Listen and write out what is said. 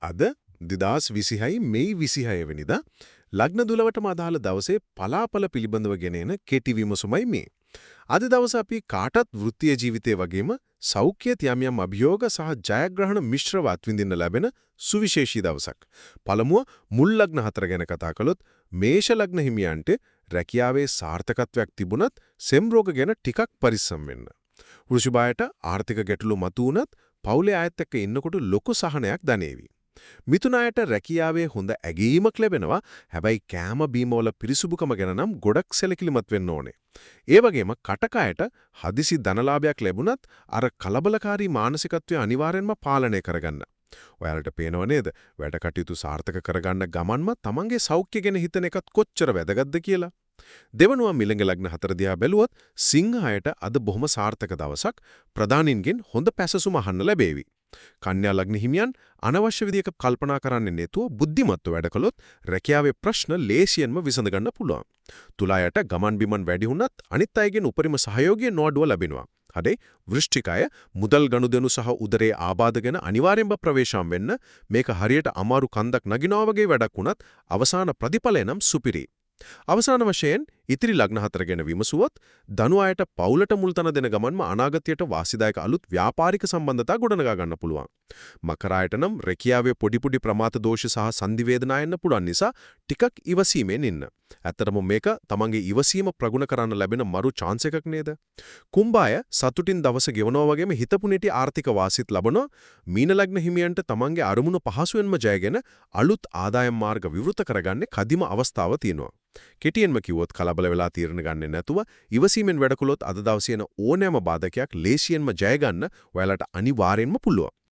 අද 2026 මේ 26 වෙනිදා ලග්න දුලවටම අදාළ දවසේ පලාපල පිළිබඳව ගෙනෙන කෙටි විමසුමයි මේ. අද දවස අපි කාටත් වෘත්තීය ජීවිතයේ වගේම සෞඛ්‍ය යම් අභියෝග සහ ජයග්‍රහණ මිශ්‍රව අත්විඳින්න ලැබෙන සුවිශේෂී දවසක්. පළමුව මුල් ලග්න 4 ගැන කතා කළොත් මේෂ ලග්න හිමියන්ට රැකියාවේ සාර්ථකත්වයක් තිබුණත් සෙම් රෝග ගැන ටිකක් පරිස්සම් වෙන්න. වෘෂභයට ආර්ථික ගැටලු මතුවුණත් පවුලේ අයත් එක්ක ඉන්නකොට ලොකු සහනයක් දැනේවි. මිථුන අයට රැකියාවේ හොඳ ඇගීමක් ලැබෙනවා. හැබැයි කෑම බීම වල පිරිසුදුකම ගැන නම් ගොඩක් සැලකිලිමත් වෙන්න ඕනේ. ඒ වගේම කටකයට හදිසි ධනලාභයක් ලැබුණත් අර කලබලකාරී මානසිකත්වය අනිවාර්යෙන්ම පාලනය කරගන්න. ඔයාලට පේනව නේද? වැඩ කටයුතු සාර්ථක කරගන්න ගමන්ම තමන්ගේ සෞඛ්‍ය ගැන හිතන එකත් කොච්චර වැදගත්ද කියලා. දෙවනුව මිලංග ලග්න 4 දිහා බැලුවොත් සිංහ අයට අද බොහොම සාර්ථක දවසක්. ප්‍රධානින්ගෙන් හොඳ පැසසුම අහන්න ලැබේවි. කන්‍යා ලග්න හිමියන් අනවශ්‍ය විදිහක කල්පනා කරන්නේ නැතුව බුද්ධිමත්ව වැඩ කළොත් රැකියාවේ ප්‍රශ්න ලේසියෙන්ම විසඳ ගන්න පුළුවන්. තුලායට ගමන් බිමන් වැඩි වුණත් අනිත් අයගෙන් උපරිම සහයෝගය නොඅඩුව ලැබෙනවා. හදේ වෘශ්චිකය මුදල් ගනුදෙනු සහ උදරයේ ආබාධ ගැන අනිවාර්යෙන්ම ප්‍රවේශම් වෙන්න. මේක හරියට අමාරු කන්දක් නගිනවා වගේ වැඩක් වුණත් අවසාන ප්‍රතිඵලය නම් සුපිරි. අවසාන වශයෙන් ඉතිරි ලග්න 4 ගැන විමසුවොත් ධනු අයට පවුලට මුල්තන දෙන ගමන්ම අනාගතයට වාසිදායක අලුත් ව්‍යාපාරික සම්බන්ධතා ගොඩනගා ගන්න පුළුවන්. මකර අයට නම් රැකියාවේ පොඩි ප්‍රමාද දෝෂ සහ සංදි වේදනා එන්න පුළුවන් නිසා ටිකක් ඉවසීමෙන් ඉන්න. ඇත්තටම මේක තමන්ගේ ඉවසීම ප්‍රගුණ කරන්න ලැබෙන මරු chance එකක් නේද? කුම්භය සතුටින් දවස ගෙවනවා වගේම හිතපු නැටි ආර්ථික වාසිත් ලබනවා. මීන ලග්න හිමියන්ට තමන්ගේ අරමුණු පහසුවෙන්ම ජයගෙන අලුත් ආදායම් මාර්ග විවෘත කරගන්නේ කදිම අවස්ථාව තියෙනවා. කෙටියෙන්ම කිව්වොත් කලබල වෙලා තීරණ ගන්නේ නැතුව ඉවසීමෙන් වැඩ කළොත් අද දවසේ එන ඕනෑම බාධකයක් ලේසියෙන්ම ජය ගන්න ඔයාලට අනිවාර්යෙන්ම පුළුවන්.